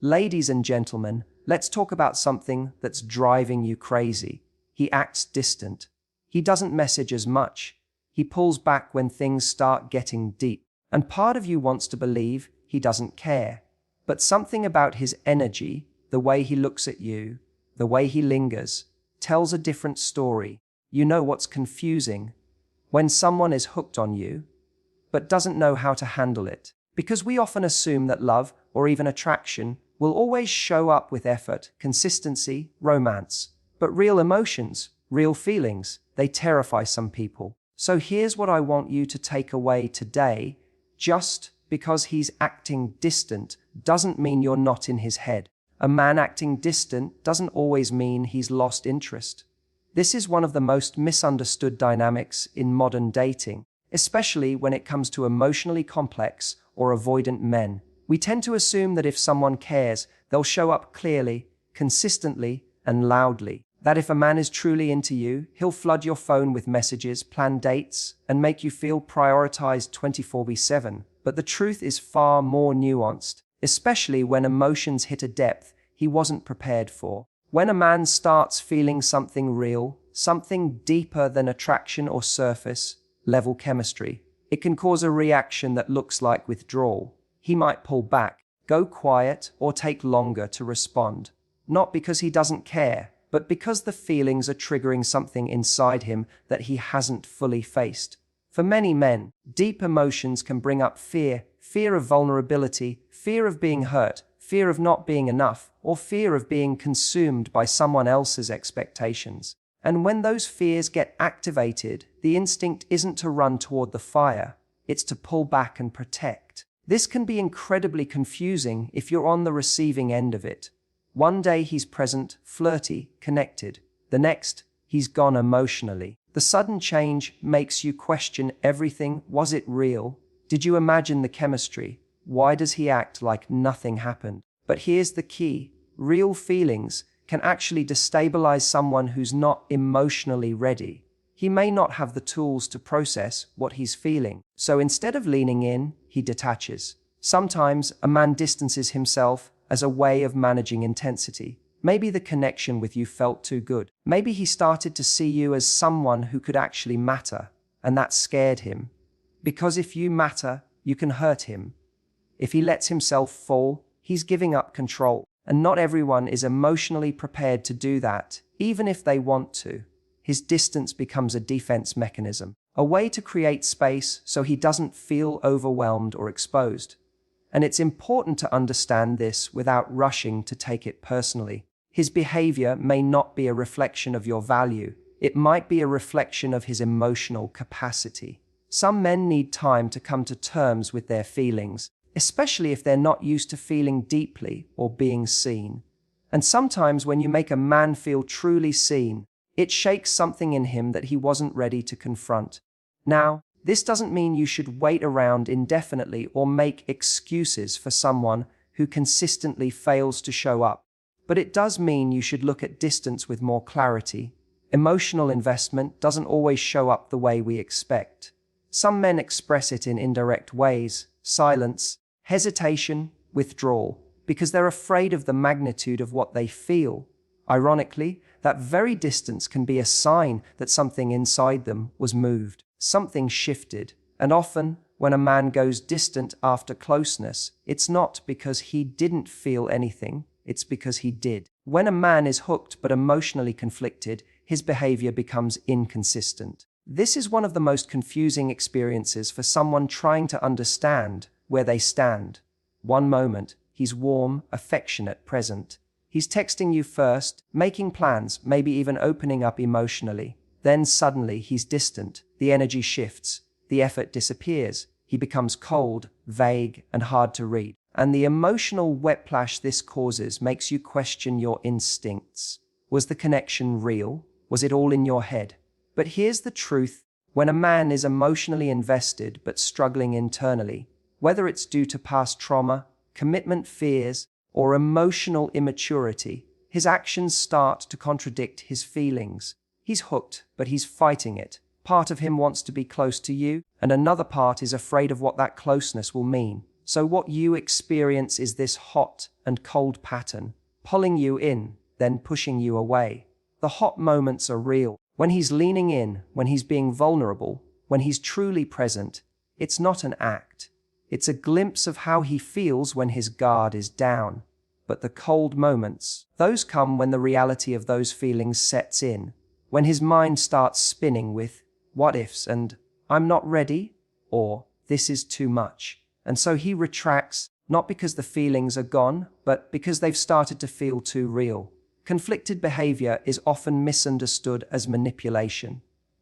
Ladies and gentlemen, let's talk about something that's driving you crazy. He acts distant. He doesn't message as much. He pulls back when things start getting deep. And part of you wants to believe he doesn't care. But something about his energy, the way he looks at you, the way he lingers, tells a different story. You know what's confusing? When someone is hooked on you, but doesn't know how to handle it. Because we often assume that love, or even attraction, will always show up with effort, consistency, romance. But real emotions, real feelings, they terrify some people. So here's what I want you to take away today. Just because he's acting distant doesn't mean you're not in his head. A man acting distant doesn't always mean he's lost interest. This is one of the most misunderstood dynamics in modern dating, especially when it comes to emotionally complex or avoidant men. We tend to assume that if someone cares, they'll show up clearly, consistently, and loudly. That if a man is truly into you, he'll flood your phone with messages, plan dates, and make you feel prioritized 24/7. But the truth is far more nuanced, especially when emotions hit a depth he wasn't prepared for. When a man starts feeling something real, something deeper than attraction or surface-level chemistry, it can cause a reaction that looks like withdrawal. He might pull back, go quiet, or take longer to respond. Not because he doesn't care, but because the feelings are triggering something inside him that he hasn't fully faced. For many men, deep emotions can bring up fear of vulnerability, fear of being hurt, fear of not being enough, or fear of being consumed by someone else's expectations. And when those fears get activated, the instinct isn't to run toward the fire, it's to pull back and protect. This can be incredibly confusing if you're on the receiving end of it. One day he's present, flirty, connected. The next, he's gone emotionally. The sudden change makes you question everything. Was it real? Did you imagine the chemistry? Why does he act like nothing happened? But here's the key. Real feelings can actually destabilize someone who's not emotionally ready. He may not have the tools to process what he's feeling. So instead of leaning in, he detaches. Sometimes a man distances himself as a way of managing intensity. Maybe the connection with you felt too good. Maybe he started to see you as someone who could actually matter, and that scared him. Because if you matter, you can hurt him. If he lets himself fall, he's giving up control. And not everyone is emotionally prepared to do that, even if they want to. His distance becomes a defense mechanism, a way to create space so he doesn't feel overwhelmed or exposed. And it's important to understand this without rushing to take it personally. His behavior may not be a reflection of your value. It might be a reflection of his emotional capacity. Some men need time to come to terms with their feelings, especially if they're not used to feeling deeply or being seen. And sometimes when you make a man feel truly seen, it shakes something in him that he wasn't ready to confront. Now, this doesn't mean you should wait around indefinitely or make excuses for someone who consistently fails to show up. But it does mean you should look at distance with more clarity. Emotional investment doesn't always show up the way we expect. Some men express it in indirect ways: silence, hesitation, withdrawal, because they're afraid of the magnitude of what they feel. Ironically, that very distance can be a sign that something inside them was moved. Something shifted, and often, when a man goes distant after closeness, it's not because he didn't feel anything, it's because he did. When a man is hooked but emotionally conflicted, his behavior becomes inconsistent. This is one of the most confusing experiences for someone trying to understand where they stand. One moment, he's warm, affectionate, present. He's texting you first, making plans, maybe even opening up emotionally. Then suddenly he's distant, the energy shifts, the effort disappears, he becomes cold, vague, and hard to read. And the emotional whiplash this causes makes you question your instincts. Was the connection real? Was it all in your head? But here's the truth. When a man is emotionally invested but struggling internally, whether it's due to past trauma, commitment fears, or emotional immaturity, his actions start to contradict his feelings. He's hooked, but he's fighting it. Part of him wants to be close to you, and another part is afraid of what that closeness will mean. So what you experience is this hot and cold pattern, pulling you in, then pushing you away. The hot moments are real. When he's leaning in, when he's being vulnerable, when he's truly present, it's not an act. It's a glimpse of how he feels when his guard is down. But the cold moments, those come when the reality of those feelings sets in, when his mind starts spinning with what ifs and I'm not ready, or this is too much. And so he retracts, not because the feelings are gone, but because they've started to feel too real. Conflicted behavior is often misunderstood as manipulation.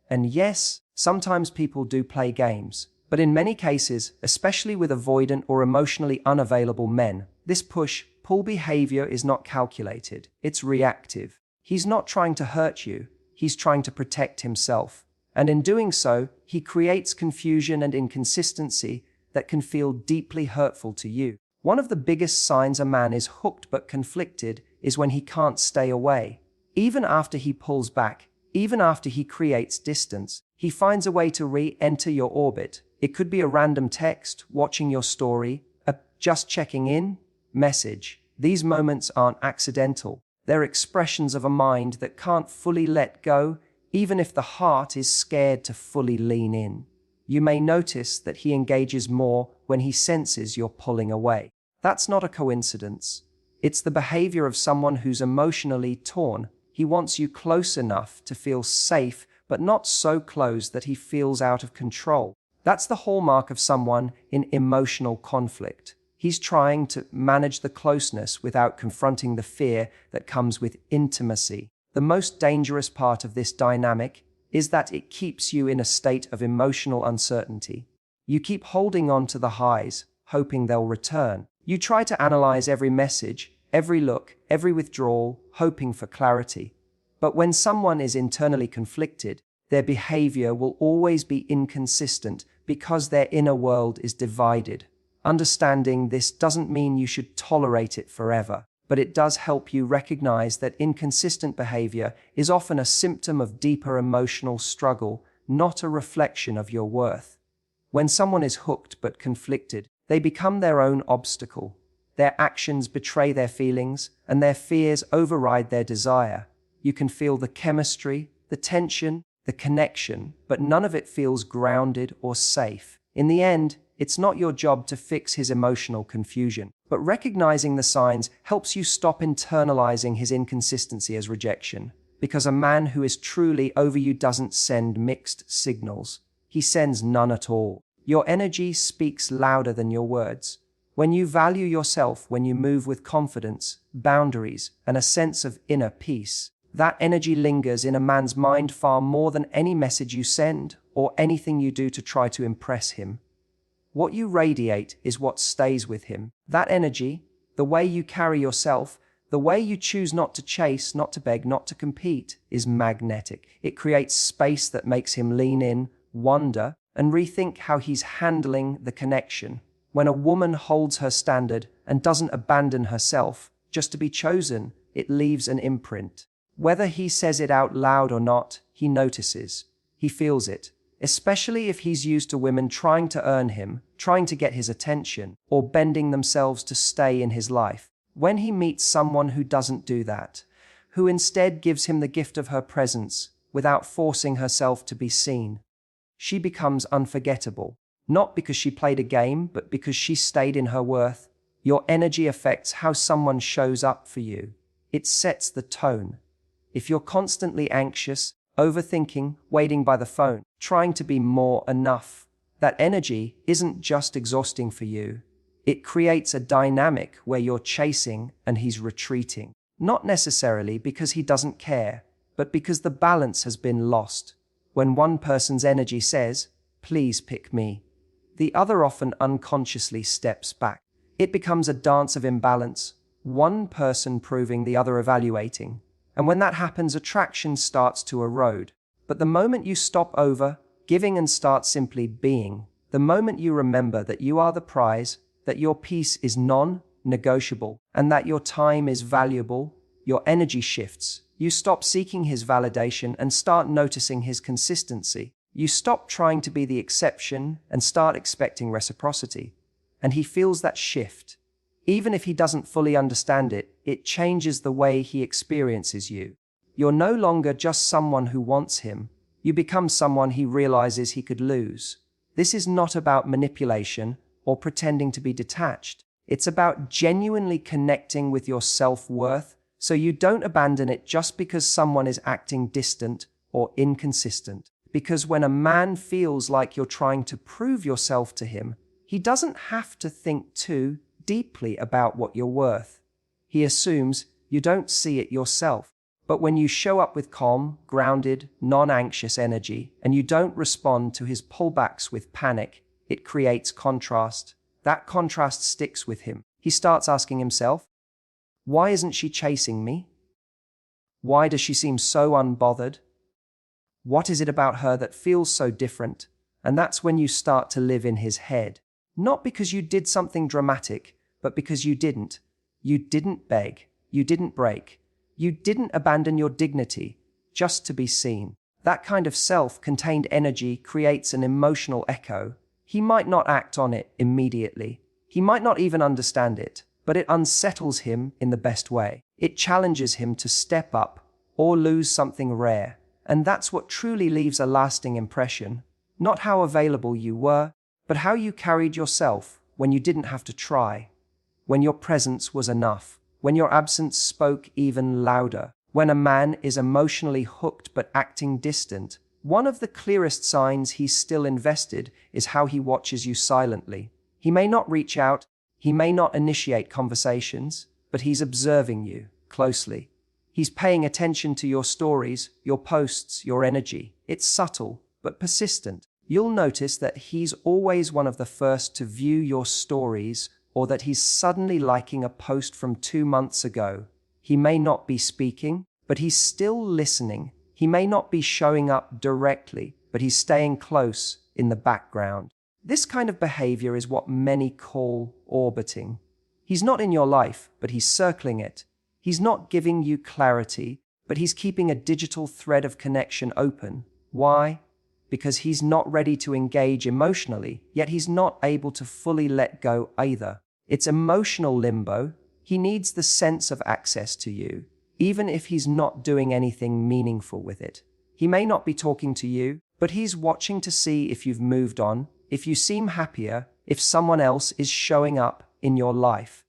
And yes, sometimes people do play games, but in many cases, especially with avoidant or emotionally unavailable men, this push-pull behavior is not calculated, it's reactive. He's not trying to hurt you, he's trying to protect himself. And in doing so, he creates confusion and inconsistency that can feel deeply hurtful to you. One of the biggest signs a man is hooked but conflicted is when he can't stay away. Even after he pulls back, even after he creates distance, he finds a way to re-enter your orbit. It could be a random text, watching your story, a just checking in message. These moments aren't accidental. They're expressions of a mind that can't fully let go, even if the heart is scared to fully lean in. You may notice that he engages more when he senses you're pulling away. That's not a coincidence. It's the behavior of someone who's emotionally torn. He wants you close enough to feel safe, but not so close that he feels out of control. That's the hallmark of someone in emotional conflict. He's trying to manage the closeness without confronting the fear that comes with intimacy. The most dangerous part of this dynamic is that it keeps you in a state of emotional uncertainty. You keep holding on to the highs, hoping they'll return. You try to analyze every message, every look, every withdrawal, hoping for clarity. But when someone is internally conflicted, their behavior will always be inconsistent because their inner world is divided. Understanding this doesn't mean you should tolerate it forever, but it does help you recognize that inconsistent behavior is often a symptom of deeper emotional struggle, not a reflection of your worth. When someone is hooked but conflicted, they become their own obstacle. Their actions betray their feelings, and their fears override their desire. You can feel the chemistry, the tension, the connection, but none of it feels grounded or safe. In the end, it's not your job to fix his emotional confusion, but recognizing the signs helps you stop internalizing his inconsistency as rejection, because a man who is truly over you doesn't send mixed signals. He sends none at all. Your energy speaks louder than your words. When you value yourself, when you move with confidence, boundaries, and a sense of inner peace, that energy lingers in a man's mind far more than any message you send or anything you do to try to impress him. What you radiate is what stays with him. That energy, the way you carry yourself, the way you choose not to chase, not to beg, not to compete, is magnetic. It creates space that makes him lean in, wonder, and rethink how he's handling the connection. When a woman holds her standard and doesn't abandon herself just to be chosen, it leaves an imprint. Whether he says it out loud or not, he notices. He feels it. Especially if he's used to women trying to earn him, trying to get his attention, or bending themselves to stay in his life. When he meets someone who doesn't do that, who instead gives him the gift of her presence without forcing herself to be seen, she becomes unforgettable. Not because she played a game, but because she stayed in her worth. Your energy affects how someone shows up for you. It sets the tone. If you're constantly anxious, overthinking, waiting by the phone, trying to be more enough, that energy isn't just exhausting for you. It creates a dynamic where you're chasing and he's retreating. Not necessarily because he doesn't care, but because the balance has been lost. When one person's energy says, "Please pick me," the other often unconsciously steps back. It becomes a dance of imbalance, one person proving, the other evaluating. And when that happens, attraction starts to erode. But the moment you stop giving and start simply being, the moment you remember that you are the prize, that your peace is non-negotiable, and that your time is valuable, your energy shifts. You stop seeking his validation and start noticing his consistency. You stop trying to be the exception and start expecting reciprocity. and he feels that shift. Even if he doesn't fully understand it, it changes the way he experiences you. You're no longer just someone who wants him. You become someone he realizes he could lose. This is not about manipulation or pretending to be detached. It's about genuinely connecting with your self-worth, so you don't abandon it just because someone is acting distant or inconsistent. Because when a man feels like you're trying to prove yourself to him, he doesn't have to think too deeply about what you're worth. He assumes you don't see it yourself. But when you show up with calm, grounded, non-anxious energy, and you don't respond to his pullbacks with panic, it creates contrast. That contrast sticks with him. He starts asking himself, why isn't she chasing me? Why does she seem so unbothered? What is it about her that feels so different? And that's when you start to live in his head. Not because you did something dramatic, but because you didn't. You didn't beg. You didn't break. You didn't abandon your dignity just to be seen. That kind of self-contained energy creates an emotional echo. He might not act on it immediately. He might not even understand it, but it unsettles him in the best way. It challenges him to step up or lose something rare. And that's what truly leaves a lasting impression. Not how available you were, but how you carried yourself when you didn't have to try. When your presence was enough. When your absence spoke even louder. When a man is emotionally hooked but acting distant, one of the clearest signs he's still invested is how he watches you silently. He may not reach out, he may not initiate conversations, but he's observing you closely. He's paying attention to your stories, your posts, your energy. It's subtle, but persistent. You'll notice that he's always one of the first to view your stories, or that he's suddenly liking a post from 2 months ago. He may not be speaking, but he's still listening. He may not be showing up directly, but he's staying close in the background. This kind of behavior is what many call orbiting. He's not in your life, but he's circling it. He's not giving you clarity, but he's keeping a digital thread of connection open. Why? Because he's not ready to engage emotionally, yet he's not able to fully let go either. It's emotional limbo. He needs the sense of access to you, even if he's not doing anything meaningful with it. He may not be talking to you, but he's watching to see if you've moved on, if you seem happier, if someone else is showing up in your life.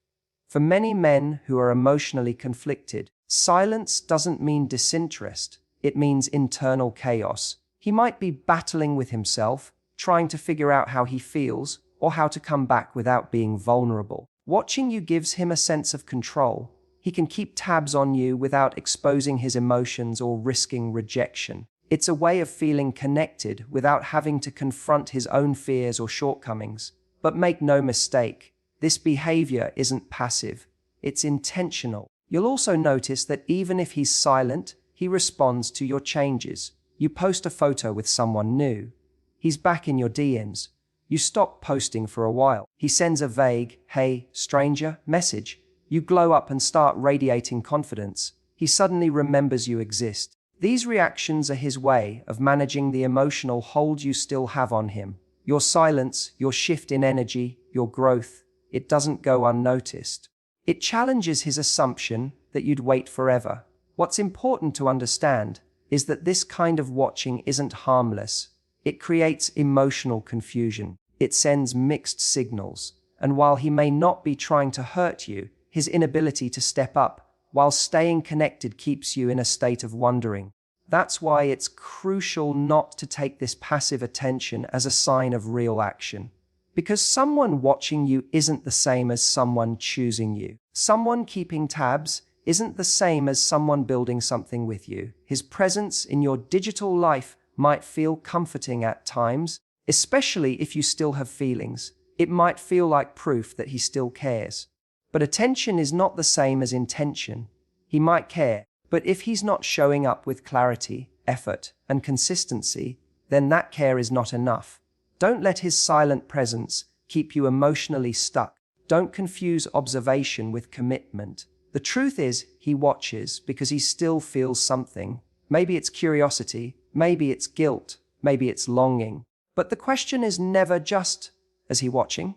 For many men who are emotionally conflicted, silence doesn't mean disinterest. It means internal chaos. He might be battling with himself, trying to figure out how he feels, or how to come back without being vulnerable. Watching you gives him a sense of control. He can keep tabs on you without exposing his emotions or risking rejection. It's a way of feeling connected without having to confront his own fears or shortcomings. But make no mistake, this behavior isn't passive. It's intentional. You'll also notice that even if he's silent, he responds to your changes. You post a photo with someone new. He's back in your DMs. You stop posting for a while. He sends a vague, "Hey, stranger," message. You glow up and start radiating confidence. He suddenly remembers you exist. These reactions are his way of managing the emotional hold you still have on him. Your silence, your shift in energy, your growth, it doesn't go unnoticed. It challenges his assumption that you'd wait forever. What's important to understand is that this kind of watching isn't harmless. It creates emotional confusion. It sends mixed signals. And while he may not be trying to hurt you, his inability to step up while staying connected keeps you in a state of wondering. That's why it's crucial not to take this passive attention as a sign of real action. Because someone watching you isn't the same as someone choosing you. Someone keeping tabs isn't the same as someone building something with you. His presence in your digital life might feel comforting at times, especially if you still have feelings. It might feel like proof that he still cares. But attention is not the same as intention. He might care, but if he's not showing up with clarity, effort, and consistency, then that care is not enough. Don't let his silent presence keep you emotionally stuck. Don't confuse observation with commitment. The truth is, he watches because he still feels something. Maybe it's curiosity, maybe it's guilt, maybe it's longing. But the question is never just, is he watching?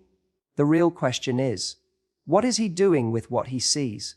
The real question is, what is he doing with what he sees?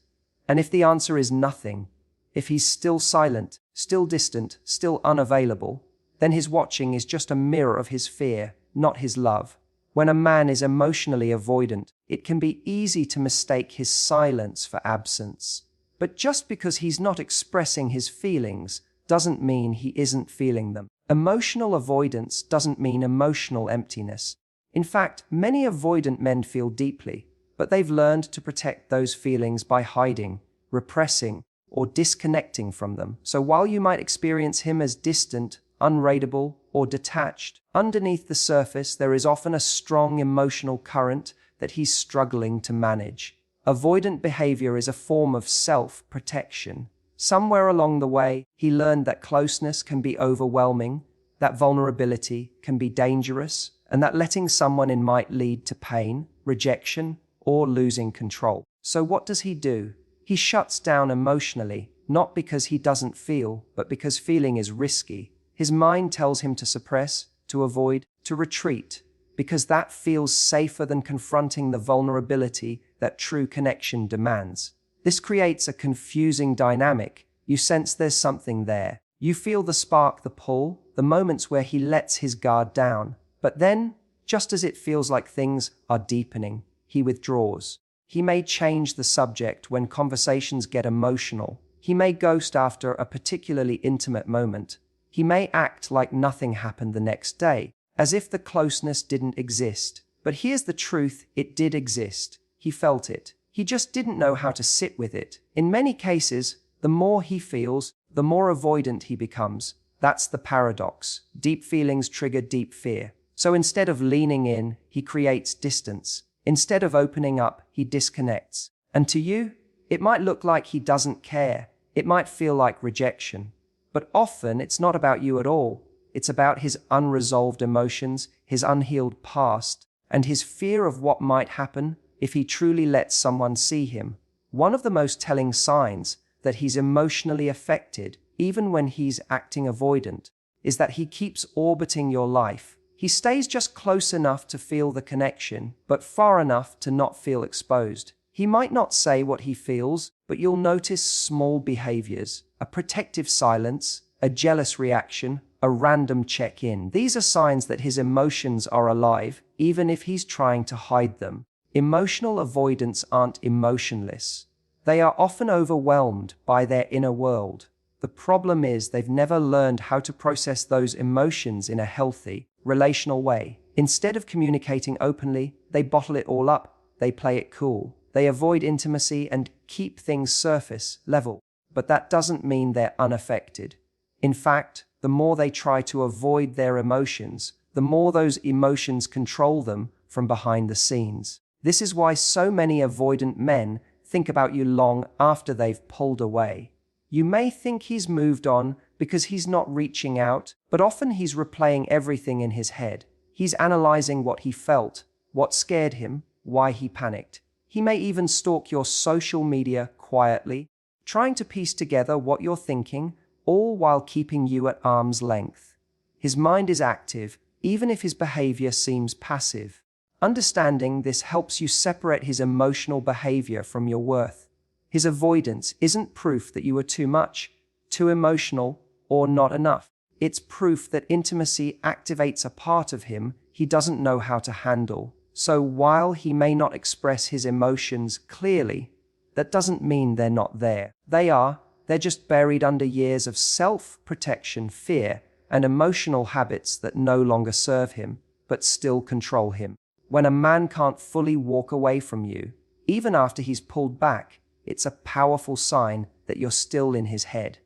And if the answer is nothing, if he's still silent, still distant, still unavailable, then his watching is just a mirror of his fear, not his love. When a man is emotionally avoidant, it can be easy to mistake his silence for absence. But just because he's not expressing his feelings doesn't mean he isn't feeling them. Emotional avoidance doesn't mean emotional emptiness. In fact, many avoidant men feel deeply, but they've learned to protect those feelings by hiding, repressing, or disconnecting from them. So while you might experience him as distant, unreadable, or detached, underneath the surface there is often a strong emotional current that he's struggling to manage. Avoidant behavior is a form of self-protection. Somewhere along the way, he learned that closeness can be overwhelming, that vulnerability can be dangerous, and that letting someone in might lead to pain, rejection, or losing control. So what does he do? He shuts down emotionally, not because he doesn't feel, but because feeling is risky. His mind tells him to suppress, to avoid, to retreat, because that feels safer than confronting the vulnerability that true connection demands. This creates a confusing dynamic. You sense there's something there. You feel the spark, the pull, the moments where he lets his guard down. But then, just as it feels like things are deepening, he withdraws. He may change the subject when conversations get emotional. He may ghost after a particularly intimate moment. He may act like nothing happened the next day, as if the closeness didn't exist. But here's the truth, it did exist. He felt it. He just didn't know how to sit with it. In many cases, the more he feels, the more avoidant he becomes. That's the paradox. Deep feelings trigger deep fear. So instead of leaning in, he creates distance. Instead of opening up, he disconnects. And to you, it might look like he doesn't care. It might feel like rejection. But often it's not about you at all. It's about his unresolved emotions, his unhealed past, and his fear of what might happen if he truly lets someone see him. One of the most telling signs that he's emotionally affected, even when he's acting avoidant, is that he keeps orbiting your life. He stays just close enough to feel the connection, but far enough to not feel exposed. He might not say what he feels, but you'll notice small behaviors, a protective silence, a jealous reaction, a random check-in. These are signs that his emotions are alive, even if he's trying to hide them. Emotional avoidants aren't emotionless. They are often overwhelmed by their inner world. The problem is they've never learned how to process those emotions in a healthy, relational way. Instead of communicating openly, they bottle it all up, they play it cool. They avoid intimacy and keep things surface level. But that doesn't mean they're unaffected. In fact, the more they try to avoid their emotions, the more those emotions control them from behind the scenes. This is why so many avoidant men think about you long after they've pulled away. You may think he's moved on because he's not reaching out, but often he's replaying everything in his head. He's analyzing what he felt, what scared him, why he panicked. He may even stalk your social media quietly, trying to piece together what you're thinking, all while keeping you at arm's length. His mind is active, even if his behavior seems passive. Understanding this helps you separate his emotional behavior from your worth. His avoidance isn't proof that you are too much, too emotional, or not enough. It's proof that intimacy activates a part of him he doesn't know how to handle. So while he may not express his emotions clearly, that doesn't mean they're not there. They're just buried under years of self-protection, fear, and emotional habits that no longer serve him, but still control him. When a man can't fully walk away from you, even after he's pulled back, it's a powerful sign that you're still in his head.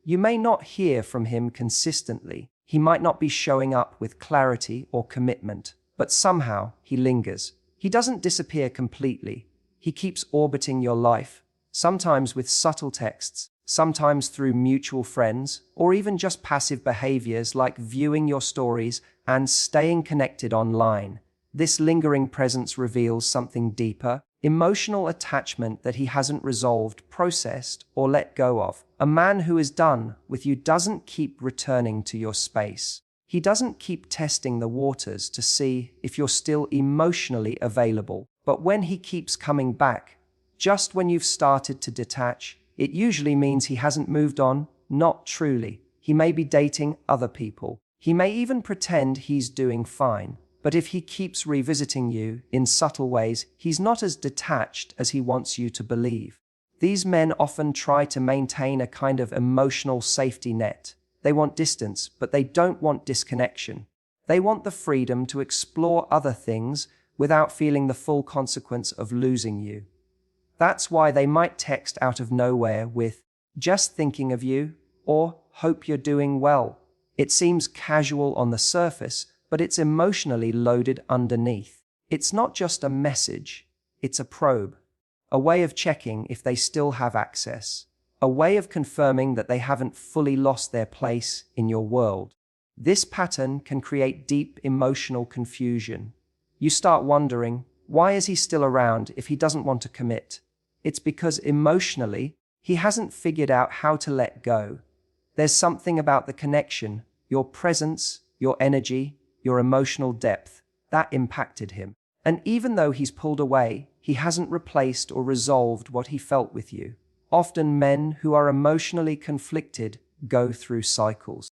You may not hear from him consistently. He might not be showing up with clarity or commitment, but somehow he lingers. He doesn't disappear completely. He keeps orbiting your life, sometimes with subtle texts, sometimes through mutual friends, or even just passive behaviors like viewing your stories and staying connected online. This lingering presence reveals something deeper, emotional attachment that he hasn't resolved, processed, or let go of. A man who is done with you doesn't keep returning to your space. He doesn't keep testing the waters to see if you're still emotionally available. But when he keeps coming back, just when you've started to detach, it usually means he hasn't moved on, not truly. He may be dating other people. He may even pretend he's doing fine. But if he keeps revisiting you in subtle ways, he's not as detached as he wants you to believe. These men often try to maintain a kind of emotional safety net. They want distance, but they don't want disconnection. They want the freedom to explore other things without feeling the full consequence of losing you. That's why they might text out of nowhere with, "Just thinking of you," or "Hope you're doing well." It seems casual on the surface, but it's emotionally loaded underneath. It's not just a message, it's a probe, a way of checking if they still have access, a way of confirming that they haven't fully lost their place in your world. This pattern can create deep emotional confusion. You start wondering, why is he still around if he doesn't want to commit? It's because emotionally, he hasn't figured out how to let go. There's something about the connection, your presence, your energy, your emotional depth, that impacted him. And even though he's pulled away, he hasn't replaced or resolved what he felt with you. Often men who are emotionally conflicted go through cycles.